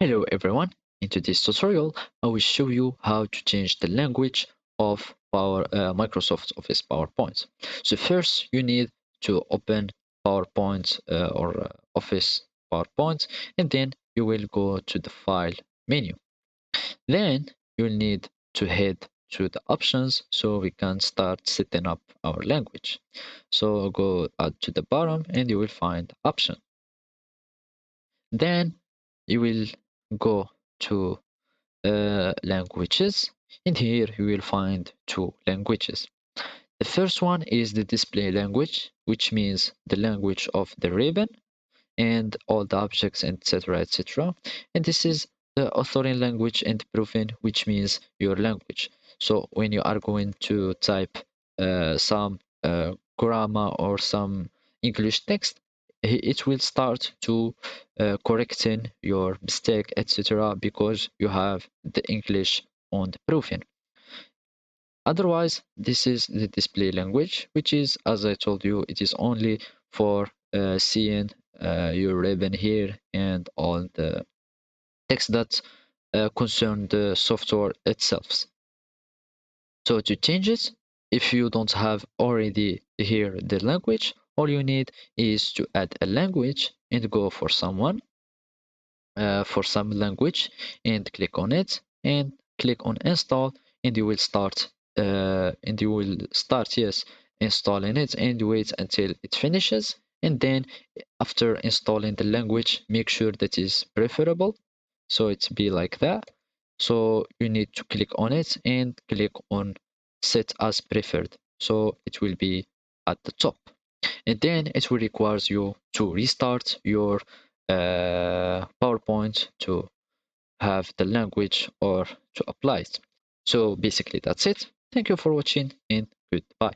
Hello everyone, in today's tutorial I will show you how to change the language of Microsoft Office PowerPoint. So first you need to open PowerPoint or Office PowerPoint, and then you will go to the File menu. Then you'll need to head to the options so we can start setting up our language. So go out to the bottom and you will find option. Then you will go to languages, and here you will find two languages. The first one is the display language, which means the language of the ribbon and all the objects, etc., etc. And this is the authoring language and proofing, which means your language. So when you are going to type some grammar or some English text, it will start to correcting your mistake, etc., because you have the English on the proofing. Otherwise, this is the display language, which is, as I told you, it is only for seeing your ribbon here and all the text that concern the software itself. So to change it, if you don't have already here the language, all you need is to add a language and go for some language and click on it and click on install, and you will start, yes, installing it, and wait until it finishes. And then after installing the language, make sure that is preferable, so it be like that. So you need to click on it and click on set as preferred, so it will be at the top, and then it will require you to restart your PowerPoint to have the language or to apply it. So basically that's it. Thank you for watching and goodbye.